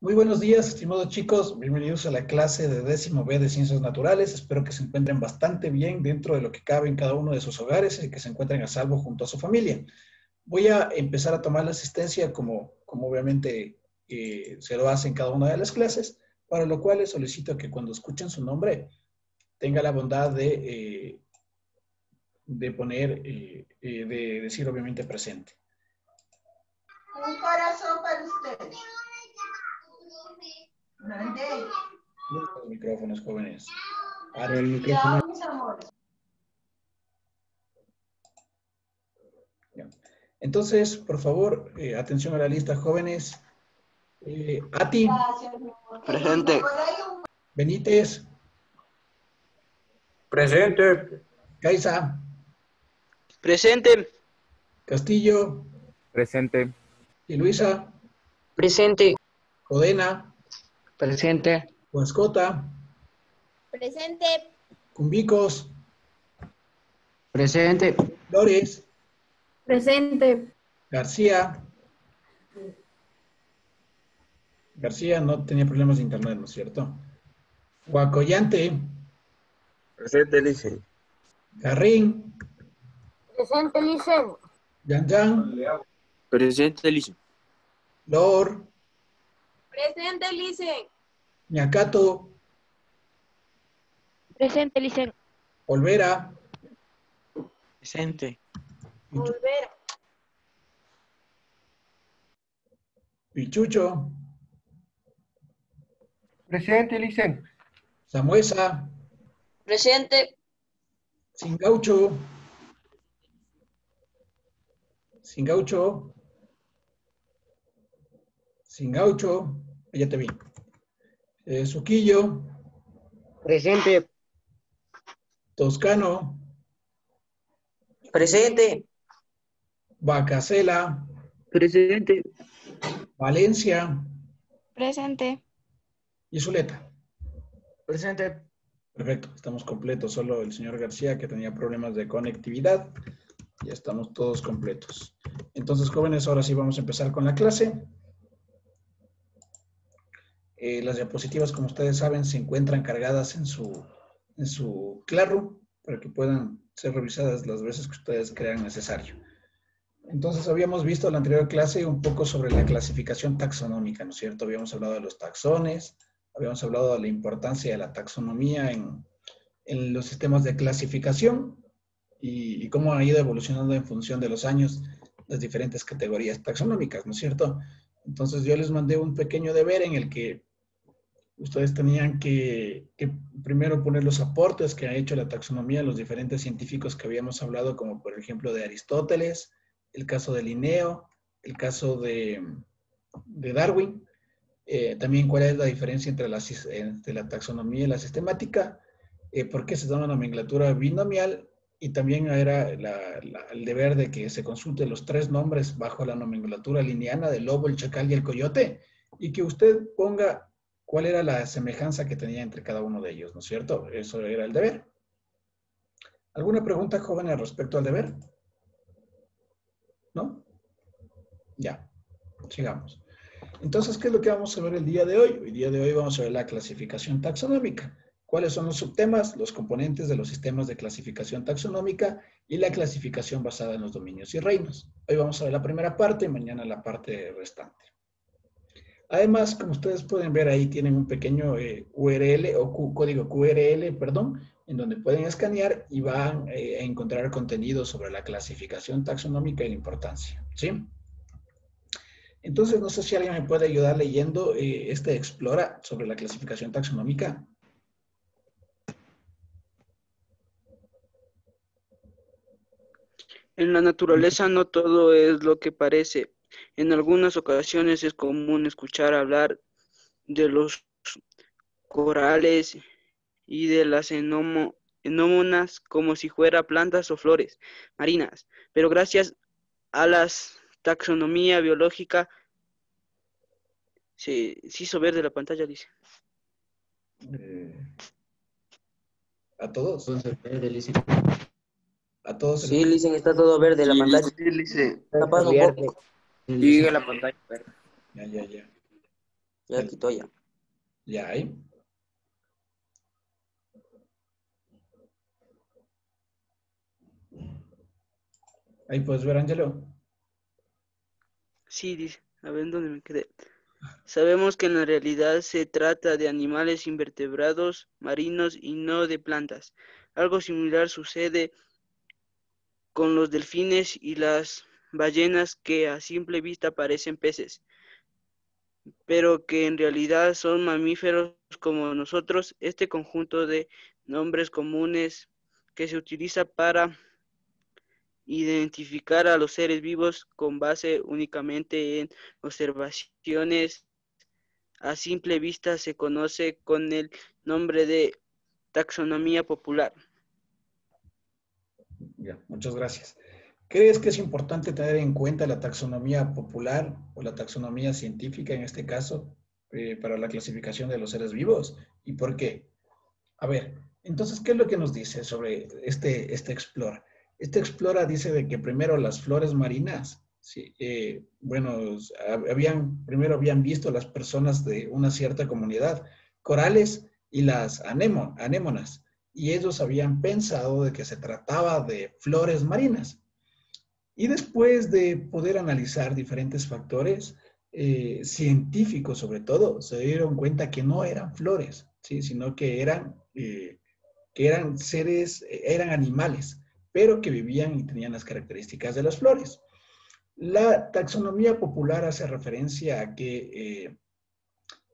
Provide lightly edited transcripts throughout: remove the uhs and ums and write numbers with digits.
Muy buenos días, estimados chicos. Bienvenidos a la clase de 10º B de Ciencias Naturales. Espero que se encuentren bastante bien dentro de lo que cabe en cada uno de sus hogares y que se encuentren a salvo junto a su familia. Voy a empezar a tomar la asistencia como obviamente se lo hace en cada una de las clases, para lo cual les solicito que cuando escuchen su nombre tenga la bondad de poner, de decir obviamente presente. Un corazón para ustedes. Grande. Los micrófonos, jóvenes. El micrófono. Chao, mis amores. Entonces, por favor, atención a la lista, jóvenes. Ati. Gracias, mi amor. Presente. Por ahí un- Benítez. Presente. Caiza. Presente. Castillo. Presente. Y Luisa. Presente. Codena. Presente. Huascota. Presente. Cumbicos. Presente. Flores. Presente. García. García no tenía problemas de internet, ¿no es cierto? Guacoyante. Presente, dice. Garrín. Presente, Licen. Yan Yan. Presente, Lice. Lor. Presente, Licen. Ñacato. Presente, Licen. Olvera. Presente. Volver. Pichucho. Presente, Licen. Samuesa. Presente. Singaucho. Singaucho. Singaucho. Ya te vi. Suquillo. Presente. Toscano. Presente. Vacacela. Presente. Valencia. Presente. Y Zuleta. Presente. Perfecto, estamos completos. Solo el señor García que tenía problemas de conectividad. Ya estamos todos completos. Entonces, jóvenes, ahora sí vamos a empezar con la clase. Las diapositivas, como ustedes saben, se encuentran cargadas en su Classroom para que puedan ser revisadas las veces que ustedes crean necesario. Entonces, habíamos visto en la anterior clase un poco sobre la clasificación taxonómica, ¿no es cierto? Habíamos hablado de los taxones, habíamos hablado de la importancia de la taxonomía en los sistemas de clasificación y cómo ha ido evolucionando en función de los años las diferentes categorías taxonómicas, ¿no es cierto? Entonces, yo les mandé un pequeño deber en el que ustedes tenían que primero poner los aportes que ha hecho la taxonomía a los diferentes científicos que habíamos hablado, como por ejemplo de Aristóteles, el caso de Linneo, el caso de Darwin, también cuál es la diferencia entre la taxonomía y la sistemática, por qué se da una nomenclatura binomial, y también era el deber de que se consulte los 3 nombres bajo la nomenclatura linneana del lobo, el chacal y el coyote, y que usted ponga cuál era la semejanza que tenía entre cada uno de ellos, ¿no es cierto? Eso era el deber. ¿Alguna pregunta, jóvenes, respecto al deber? ¿No? Ya, sigamos. Entonces, ¿qué es lo que vamos a ver el día de hoy? El día de hoy vamos a ver la clasificación taxonómica. ¿Cuáles son los subtemas, los componentes de los sistemas de clasificación taxonómica y la clasificación basada en los dominios y reinos? Hoy vamos a ver la primera parte y mañana la parte restante. Además, como ustedes pueden ver ahí, tienen un pequeño URL o código QRL, perdón, en donde pueden escanear y van a encontrar contenido sobre la clasificación taxonómica y la importancia, ¿sí? Entonces, no sé si alguien me puede ayudar leyendo este Explora sobre la clasificación taxonómica. En la naturaleza no todo es lo que parece. En algunas ocasiones es común escuchar hablar de los corales y de las anómonas como si fuera plantas o flores marinas. Pero gracias a la taxonomía biológica se hizo verde la pantalla, dice. ¿A todos? Entonces, ¿A todos? sí, Licen, está todo verde la pantalla. Sí, Licen. Tapando un poco. Sigue la pantalla verde. Ya. Ya quitó ya. Ya ahí. Ahí puedes ver, Ángelo. Sí, dice, a ver dónde me quedé. Sabemos que en la realidad se trata de animales invertebrados marinos y no de plantas. Algo similar sucede con los delfines y las ballenas que a simple vista parecen peces, pero que en realidad son mamíferos como nosotros. Este conjunto de nombres comunes que se utiliza para identificar a los seres vivos con base únicamente en observaciones a simple vista se conoce con el nombre de taxonomía popular. Ya, muchas gracias. ¿Crees que es importante tener en cuenta la taxonomía popular o la taxonomía científica en este caso para la clasificación de los seres vivos? ¿Y por qué? A ver, entonces, ¿qué es lo que nos dice sobre este Explora? Este Explora dice de que primero las flores marinas, sí, bueno, primero habían visto las personas de una cierta comunidad, corales y las anémonas, y ellos habían pensado de que se trataba de flores marinas. Y después de poder analizar diferentes factores científicos sobre todo, se dieron cuenta que no eran flores, ¿sí? Sino que eran seres, eran animales, pero que vivían y tenían las características de las flores. La taxonomía popular hace referencia a que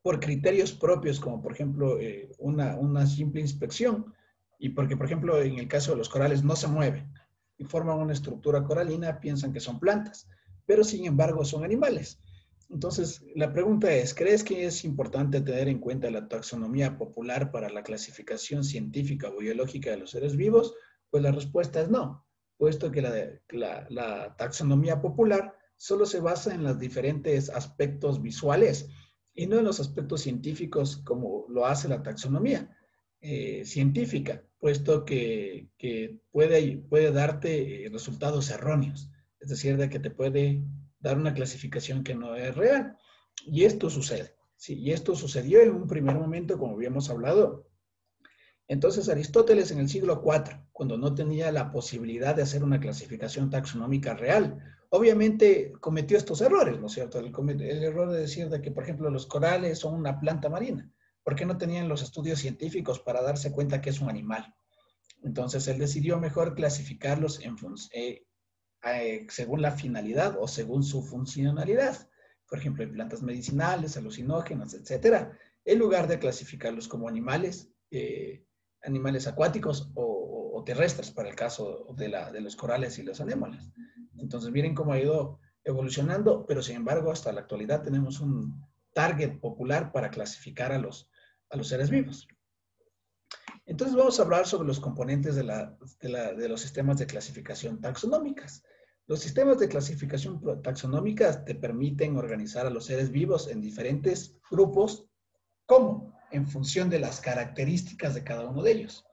por criterios propios, como por ejemplo una simple inspección, y porque por ejemplo en el caso de los corales no se mueven y forman una estructura coralina, piensan que son plantas, pero sin embargo son animales. Entonces, la pregunta es, ¿crees que es importante tener en cuenta la taxonomía popular para la clasificación científica o biológica de los seres vivos? Pues la respuesta es no, puesto que la taxonomía popular solo se basa en los diferentes aspectos visuales y no en los aspectos científicos como lo hace la taxonomía científica, puesto que puede darte resultados erróneos, es decir, de que te puede dar una clasificación que no es real. Y esto sucede, ¿sí? Y esto sucedió en un primer momento, como habíamos hablado. Entonces, Aristóteles en el siglo IV, cuando no tenía la posibilidad de hacer una clasificación taxonómica real, obviamente cometió estos errores, ¿no es cierto? El error de decir de que, por ejemplo, los corales son una planta marina, porque no tenían los estudios científicos para darse cuenta que es un animal. Entonces, él decidió mejor clasificarlos según la finalidad o según su funcionalidad. Por ejemplo, en plantas medicinales, alucinógenas, etcétera, en lugar de clasificarlos como animales, animales acuáticos o terrestres, para el caso de los corales y los anémonas. Entonces, miren cómo ha ido evolucionando, pero sin embargo, hasta la actualidad tenemos un target popular para clasificar a los seres vivos. Entonces, vamos a hablar sobre los componentes de los sistemas de clasificación taxonómicas. Los sistemas de clasificación taxonómicas te permiten organizar a los seres vivos en diferentes grupos. ¿Cómo? En función de las características de cada uno de ellos.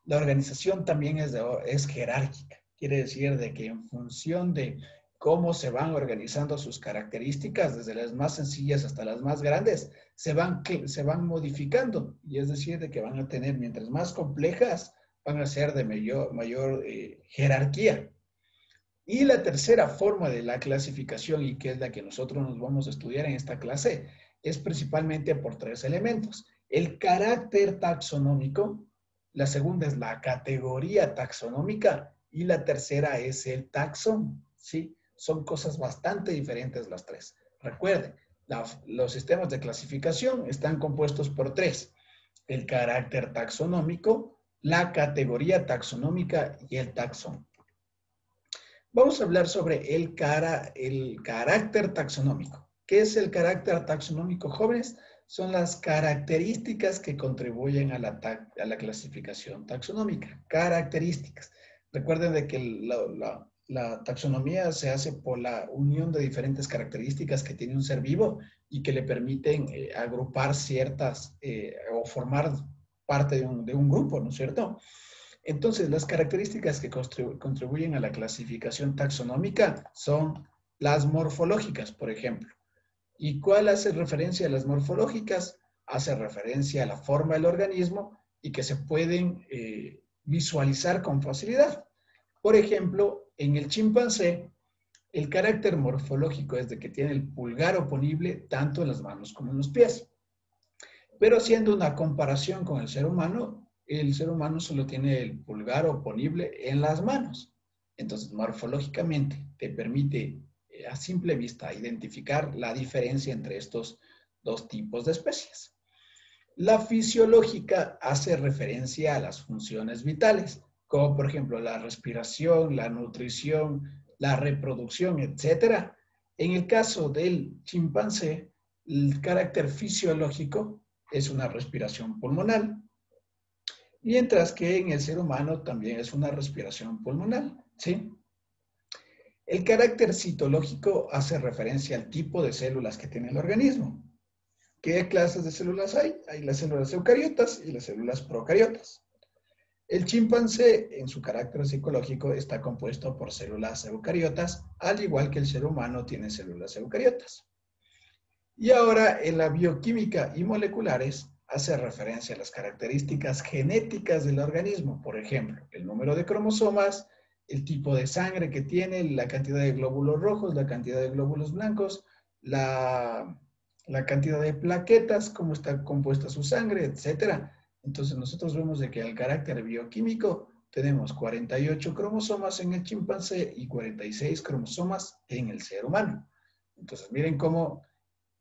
La organización también es jerárquica. Quiere decir de que en función de cómo se van organizando sus características, desde las más sencillas hasta las más grandes, se van modificando. Y es decir, de que van a tener, mientras más complejas, van a ser de mayor jerarquía. Y la tercera forma de la clasificación, y que es la que nosotros nos vamos a estudiar en esta clase, es principalmente por tres elementos. El carácter taxonómico, la segunda es la categoría taxonómica y la tercera es el taxón, ¿sí? Son cosas bastante diferentes las tres. Recuerden, los sistemas de clasificación están compuestos por tres: el carácter taxonómico, la categoría taxonómica y el taxón. Vamos a hablar sobre el carácter taxonómico. ¿Qué es el carácter taxonómico, jóvenes? Son las características que contribuyen a la clasificación taxonómica. Características. Recuerden de que la taxonomía se hace por la unión de diferentes características que tiene un ser vivo y que le permiten agrupar ciertas o formar parte de un grupo, ¿no es cierto? Entonces, las características que contribuyen a la clasificación taxonómica son las morfológicas, por ejemplo. ¿Y cuál hace referencia a las morfológicas? Hace referencia a la forma del organismo y que se pueden visualizar con facilidad. Por ejemplo, en el chimpancé, el carácter morfológico es de que tiene el pulgar oponible tanto en las manos como en los pies. Pero haciendo una comparación con el ser humano solo tiene el pulgar oponible en las manos. Entonces, morfológicamente, te permite a simple vista identificar la diferencia entre estos dos tipos de especies. La fisiológica hace referencia a las funciones vitales, como por ejemplo la respiración, la nutrición, la reproducción, etc. En el caso del chimpancé, el carácter fisiológico es una respiración pulmonar, mientras que en el ser humano también es una respiración pulmonar, ¿sí? El carácter citológico hace referencia al tipo de células que tiene el organismo. ¿Qué clases de células hay? Hay las células eucariotas y las células procariotas. El chimpancé, en su carácter psicológico, está compuesto por células eucariotas, al igual que el ser humano tiene células eucariotas. Y ahora, en la bioquímica y moleculares, hace referencia a las características genéticas del organismo. Por ejemplo, el número de cromosomas, el tipo de sangre que tiene, la cantidad de glóbulos rojos, la cantidad de glóbulos blancos, la cantidad de plaquetas, cómo está compuesta su sangre, etc. Entonces nosotros vemos de que al carácter bioquímico tenemos 48 cromosomas en el chimpancé y 46 cromosomas en el ser humano. Entonces miren cómo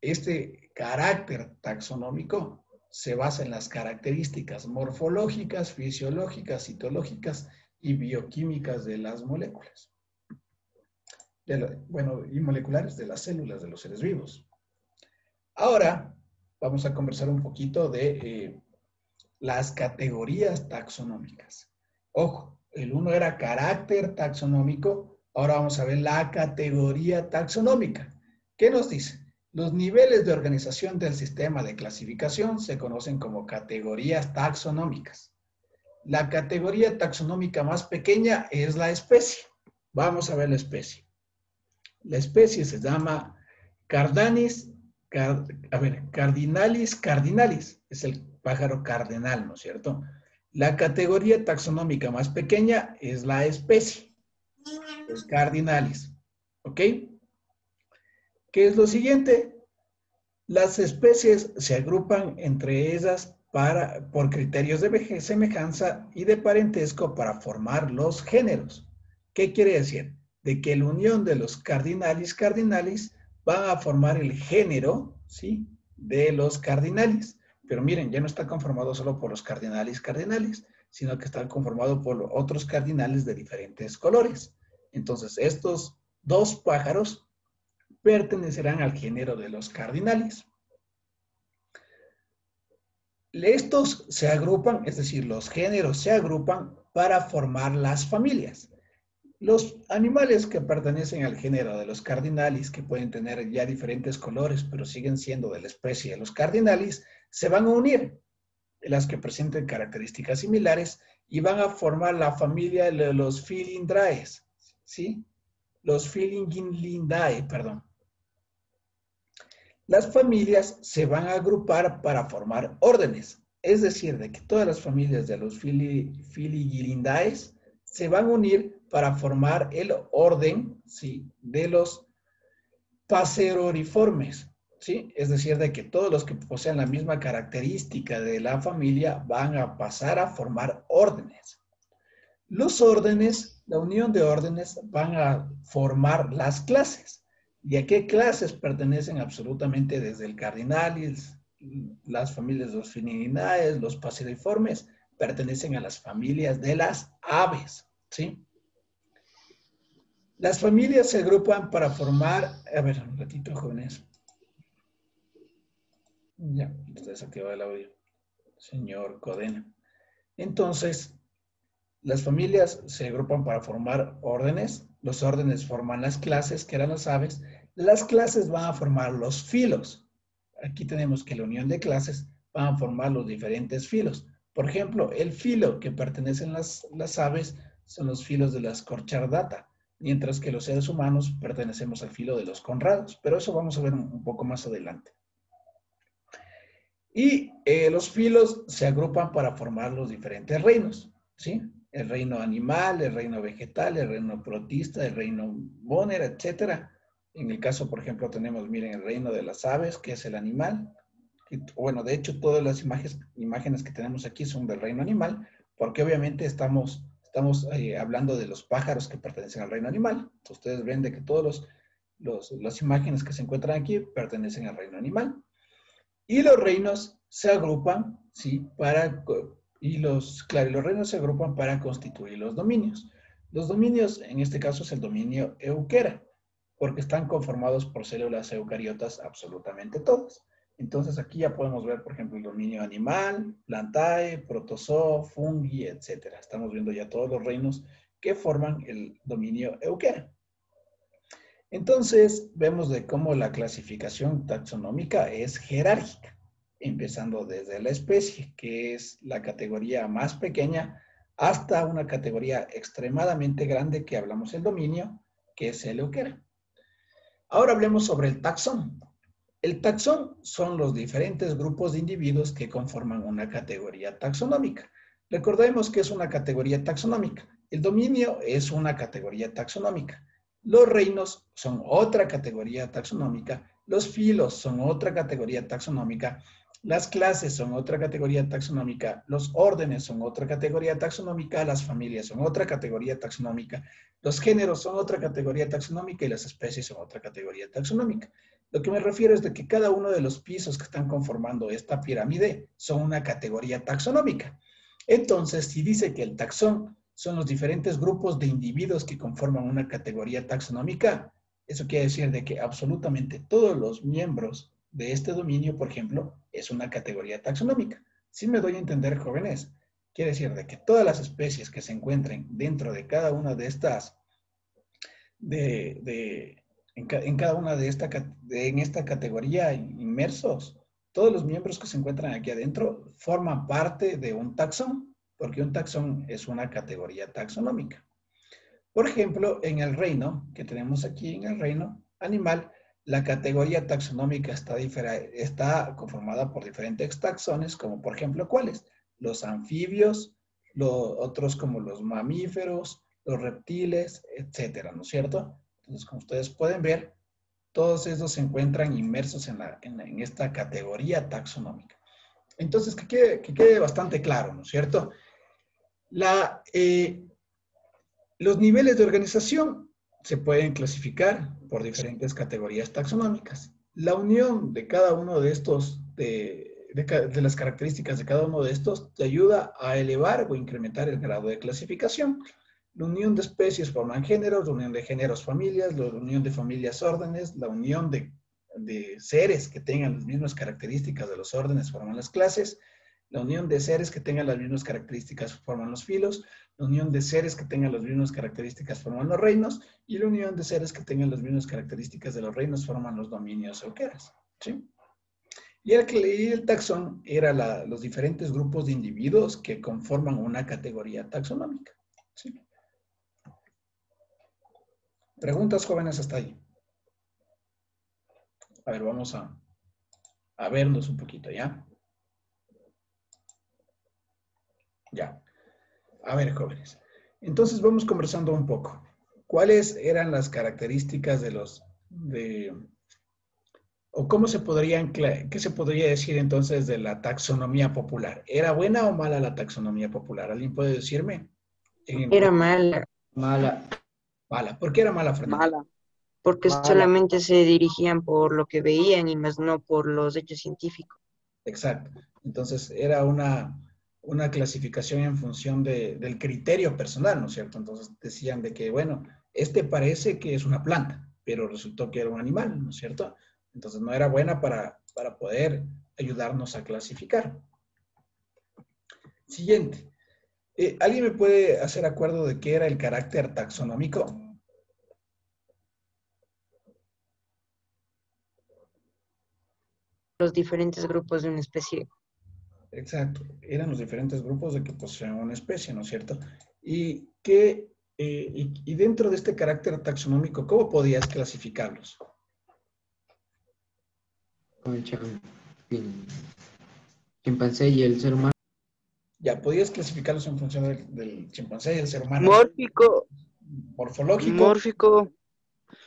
este carácter taxonómico se basa en las características morfológicas, fisiológicas, citológicas y bioquímicas de las moléculas. Y moleculares de las células de los seres vivos. Ahora vamos a conversar un poquito de las categorías taxonómicas. Ojo, el uno era carácter taxonómico, ahora vamos a ver la categoría taxonómica. ¿Qué nos dice? Los niveles de organización del sistema de clasificación se conocen como categorías taxonómicas. La categoría taxonómica más pequeña es la especie. Vamos a ver la especie. La especie se llama Cardinalis cardinalis. Es el pájaro cardenal, ¿no es cierto? La categoría taxonómica más pequeña es la especie. Es Cardinalis. ¿Ok? ¿Qué es lo siguiente? Las especies se agrupan entre ellas por criterios de semejanza y de parentesco para formar los géneros. ¿Qué quiere decir? De que la unión de los cardinalis van a formar el género, ¿sí?, de los cardinalis. Pero miren, ya no está conformado solo por los cardinalis, sino que está conformado por otros cardinales de diferentes colores. Entonces, estos dos pájaros pertenecerán al género de los cardinalis. Estos se agrupan, es decir, los géneros se agrupan para formar las familias. Los animales que pertenecen al género de los cardinalis, que pueden tener ya diferentes colores, pero siguen siendo de la especie de los cardinalis, se van a unir, las que presenten características similares, y van a formar la familia de los Filindrae, ¿sí? Los Filingilindae, perdón. Las familias se van a agrupar para formar órdenes, es decir, de que todas las familias de los Filingilindae se van a unir para formar el orden, ¿sí?, de los Passeroriformes, ¿sí? Es decir, de que todos los que posean la misma característica de la familia van a pasar a formar órdenes. Los órdenes, la unión de órdenes, van a formar las clases. ¿Y a qué clases pertenecen absolutamente desde el cardinalis? Las familias de los Filingidae, los Passeriformes, pertenecen a las familias de las aves, ¿sí? Las familias se agrupan para formar... A ver, un ratito, jóvenes. Ya, está desactivado el audio. Señor Codena. Entonces, las familias se agrupan para formar órdenes. Los órdenes forman las clases, que eran las aves. Las clases van a formar los filos. Aquí tenemos que la unión de clases van a formar los diferentes filos. Por ejemplo, el filo que pertenecen las aves son los filos de las Chordata. mientras que los seres humanos pertenecemos al filo de los conrados, pero eso vamos a ver un poco más adelante. Y los filos se agrupan para formar los diferentes reinos, ¿sí? El reino animal, el reino vegetal, el reino protista, el reino moner, etc. En el caso, por ejemplo, tenemos, miren, el reino de las aves, que es el animal. Y, bueno, de hecho, todas las imágenes que tenemos aquí son del reino animal, porque obviamente estamos hablando de los pájaros que pertenecen al reino animal. Entonces, ustedes ven de que todas las imágenes que se encuentran aquí pertenecen al reino animal. Y los reinos se agrupan, ¿sí? Los reinos se agrupan para constituir los dominios. Los dominios, en este caso, es el dominio euquera, porque están conformados por células eucariotas absolutamente todas. Entonces, aquí ya podemos ver, por ejemplo, el dominio animal, plantae, protozoo, fungi, etc. Estamos viendo ya todos los reinos que forman el dominio euquera. Entonces, vemos de cómo la clasificación taxonómica es jerárquica, empezando desde la especie, que es la categoría más pequeña, hasta una categoría extremadamente grande que hablamos el dominio, que es el euquera. Ahora hablemos sobre el taxón. El taxón son los diferentes grupos de individuos que conforman una categoría taxonómica. Recordemos que es una categoría taxonómica. El dominio es una categoría taxonómica. Los reinos son otra categoría taxonómica, los filos son otra categoría taxonómica, las clases son otra categoría taxonómica, los órdenes son otra categoría taxonómica, las familias son otra categoría taxonómica, los géneros son otra categoría taxonómica y las especies son otra categoría taxonómica. Lo que me refiero es de que cada uno de los pisos que están conformando esta pirámide son una categoría taxonómica. Entonces, si dice que el taxón son los diferentes grupos de individuos que conforman una categoría taxonómica, eso quiere decir de que absolutamente todos los miembros de este dominio, por ejemplo, es una categoría taxonómica. Si me doy a entender, jóvenes, quiere decir de que todas las especies que se encuentren dentro de cada una de estas, en esta categoría inmersos, todos los miembros que se encuentran aquí adentro forman parte de un taxón, porque un taxón es una categoría taxonómica. Por ejemplo, en el reino, que tenemos aquí en el reino animal, la categoría taxonómica está conformada por diferentes taxones, como por ejemplo, ¿cuáles? Los anfibios, otros como los mamíferos, los reptiles, etcétera, ¿no es cierto? Entonces, como ustedes pueden ver, todos estos se encuentran inmersos en esta categoría taxonómica. Entonces, que quede bastante claro, ¿no es cierto? Los niveles de organización se pueden clasificar por diferentes categorías taxonómicas. La unión de cada uno de estos, de las características de cada uno de estos, te ayuda a elevar o incrementar el grado de clasificación. La unión de especies forman géneros, la unión de géneros familias, la unión de familias órdenes, la unión de seres que tengan las mismas características de los órdenes forman las clases, la unión de seres que tengan las mismas características forman los filos, la unión de seres que tengan las mismas características forman los reinos, y la unión de seres que tengan las mismas características de los reinos forman los dominios euqueras, ¿sí? Y el taxón era los diferentes grupos de individuos que conforman una categoría taxonómica, ¿sí? ¿Preguntas, jóvenes, hasta ahí? A ver, vamos a vernos un poquito, ¿ya? Ya. A ver, jóvenes. Entonces vamos conversando un poco. ¿Cuáles eran las características o cómo qué se podría decir entonces de la taxonomía popular? ¿Era buena o mala la taxonomía popular? ¿Alguien puede decirme? Era mala, Mala. Mala. ¿Por qué era mala, Fernanda? Mala. porque Mala. solamente se dirigían por lo que veían y más no por los hechos científicos. Exacto. Entonces era una clasificación en función del criterio personal, ¿no es cierto? Entonces decían de que, bueno, este parece que es una planta, pero resultó que era un animal, ¿no es cierto? Entonces no era buena para poder ayudarnos a clasificar. Siguiente. ¿Alguien me puede hacer acuerdo de qué era el carácter taxonómico? Los diferentes grupos de una especie. Exacto. Eran los diferentes grupos de que poseen una especie, ¿no es cierto? ¿Y qué Y dentro de este carácter taxonómico, ¿cómo podías clasificarlos? Con el chimpancé y el ser humano. Ya, podías clasificarlos en función del chimpancé y del ser humano. Mórfico, Morfológico. mórfico,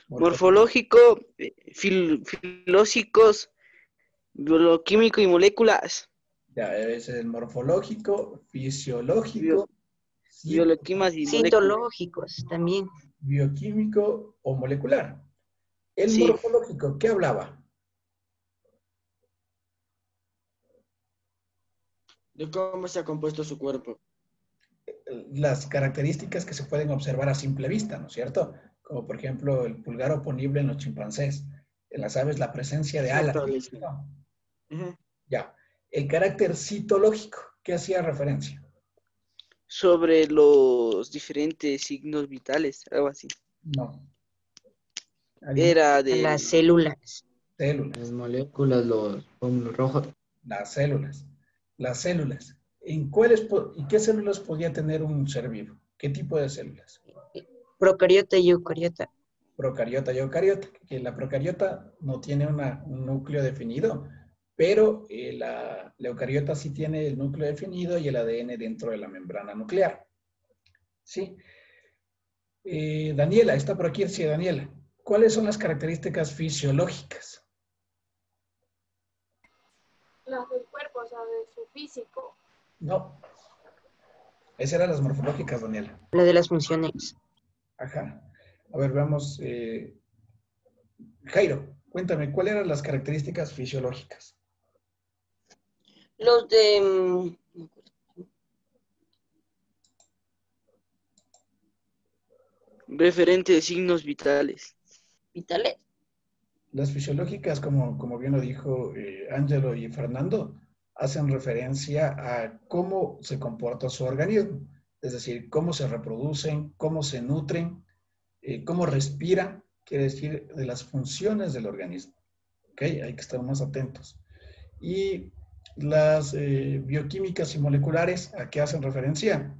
morfológico, filosóficos, bioquímico y moléculas. Ya, es el morfológico, fisiológico, Bioquímicas y moléculas. Citológicos también. bioquímico o molecular. El Sí. morfológico, ¿qué hablaba? De cómo se ha compuesto su cuerpo. Las características que se pueden observar a simple vista, ¿no es cierto? Como por ejemplo el pulgar oponible en los chimpancés. En las aves la presencia de alas. Cierto, Alicia. ¿No? Ujú. Ya. El carácter citológico, ¿qué hacía referencia? Sobre los diferentes signos vitales, algo así. No. Era A de las células. Células. Las moléculas, los glóbulos rojos. Las células. Las células. ¿Y qué células podía tener un ser vivo? ¿Qué tipo de células? Procariota y eucariota. Procariota y eucariota. Que la procariota no tiene un núcleo definido, pero la eucariota sí tiene el núcleo definido y el ADN dentro de la membrana nuclear. ¿Sí? Daniela, está por aquí, sí, Daniela. ¿Cuáles son las características fisiológicas? Las del cuerpo, o sea, de su físico. No. Esas eran las morfológicas, Daniela. La de las funciones. Ajá. A ver, veamos. Jairo, cuéntame, ¿cuáles eran las características fisiológicas? Los de... referente de signos vitales. vitales. Las fisiológicas, como bien lo dijo Ángelo y Fernando, hacen referencia a cómo se comporta su organismo, es decir, cómo se reproducen, cómo se nutren, cómo respiran, quiere decir de las funciones del organismo. ¿Ok? Hay que estar más atentos. Y las bioquímicas y moleculares, ¿a qué hacen referencia?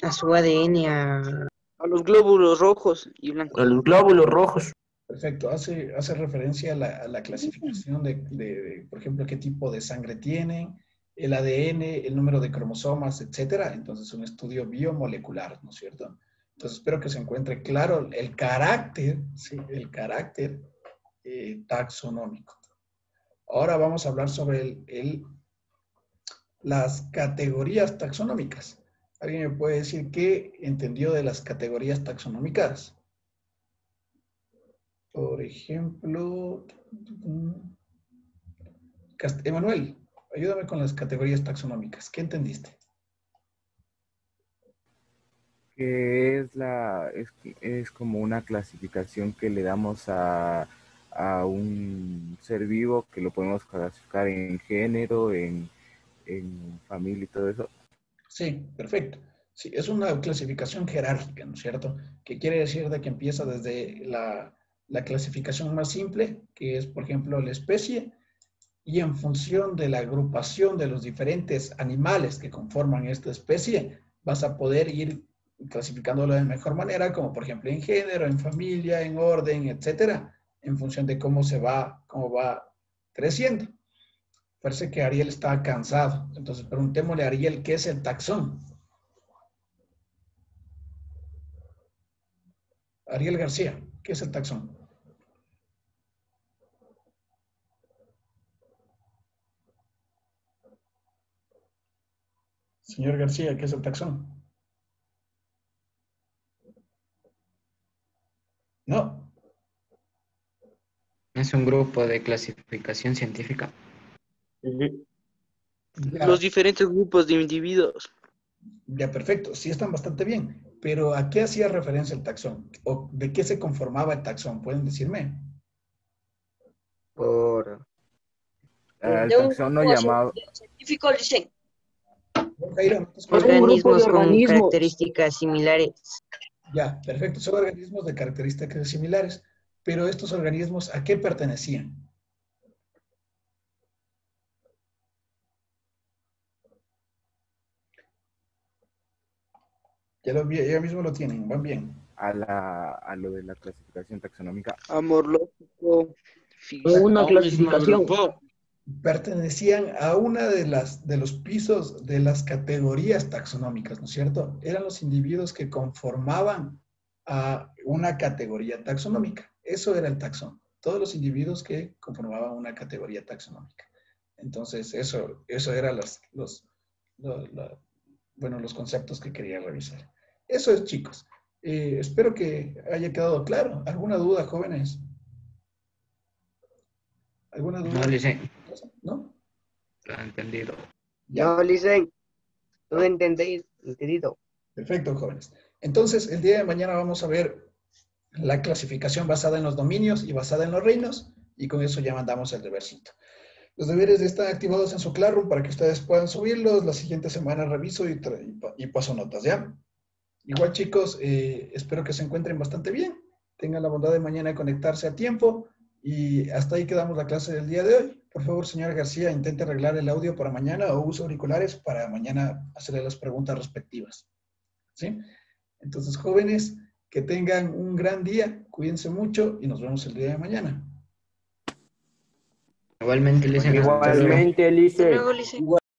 A su ADN, A los glóbulos rojos y blancos. A los glóbulos rojos. Perfecto, hace referencia a la clasificación por ejemplo, qué tipo de sangre tienen, el ADN, el número de cromosomas, etcétera. Entonces, un estudio biomolecular, ¿no es cierto? Entonces, espero que se encuentre claro el carácter, ¿sí? El carácter taxonómico. Ahora vamos a hablar sobre las categorías taxonómicas. ¿Alguien me puede decir qué entendió de las categorías taxonómicas? Por ejemplo, Emanuel, ayúdame con las categorías taxonómicas. ¿Qué entendiste? Que es como una clasificación que le damos a un ser vivo, que lo podemos clasificar en género, en familia y todo eso. Sí, perfecto. Sí, es una clasificación jerárquica, ¿no es cierto? Que quiere decir de que empieza desde la clasificación más simple, que es, por ejemplo, la especie, y en función de la agrupación de los diferentes animales que conforman esta especie, vas a poder ir clasificándolo de mejor manera, como por ejemplo en género, en familia, en orden, etcétera, en función de cómo va creciendo. Parece que Ariel está cansado, entonces preguntémosle a Ariel qué es el taxón. Ariel García, ¿qué es el taxón? Señor García, ¿qué es el taxón? No. Es un grupo de clasificación científica. Ya, Los diferentes grupos de individuos. ya, perfecto. Sí están bastante bien. Pero ¿a qué hacía referencia el taxón? ¿O de qué se conformaba el taxón? ¿Pueden decirme? Por El De un taxono grupo llamado, científico, dicen. Jairo, ¿me estás Pues escuchando? un grupo de organismos con organismos. características similares. Ya, perfecto. Son organismos de características similares. Pero estos organismos, ¿a qué pertenecían? Ya mismo lo tienen, van bien. A lo de la clasificación taxonómica. Amorlógico, A un mismo grupo. Pertenecían a una de los pisos de las categorías taxonómicas, ¿no es cierto? Eran los individuos que conformaban a una categoría taxonómica. Eso era el taxón. Todos los individuos que conformaban una categoría taxonómica. Entonces, eso eran los conceptos que quería revisar. Eso es, chicos. Espero que haya quedado claro. ¿Alguna duda, jóvenes? ¿Alguna duda? No, Licen. ¿No? Lo he entendido. Ya. No, Licen, no entendéis, entendido. Perfecto, jóvenes. Entonces, el día de mañana vamos a ver la clasificación basada en los dominios y basada en los reinos, y con eso ya mandamos el debercito. Los deberes están activados en su Classroom para que ustedes puedan subirlos. La siguiente semana reviso y paso notas, ¿ya? Igual, chicos, espero que se encuentren bastante bien. Tengan la bondad de mañana de conectarse a tiempo. Y hasta ahí quedamos la clase del día de hoy. Por favor, señora García, intente arreglar el audio para mañana o use auriculares para mañana hacerle las preguntas respectivas. ¿Sí? Entonces, jóvenes, que tengan un gran día. Cuídense mucho y nos vemos el día de mañana. Igualmente, Licen. Hasta luego. Igualmente, Hasta Licen. luego, Licen.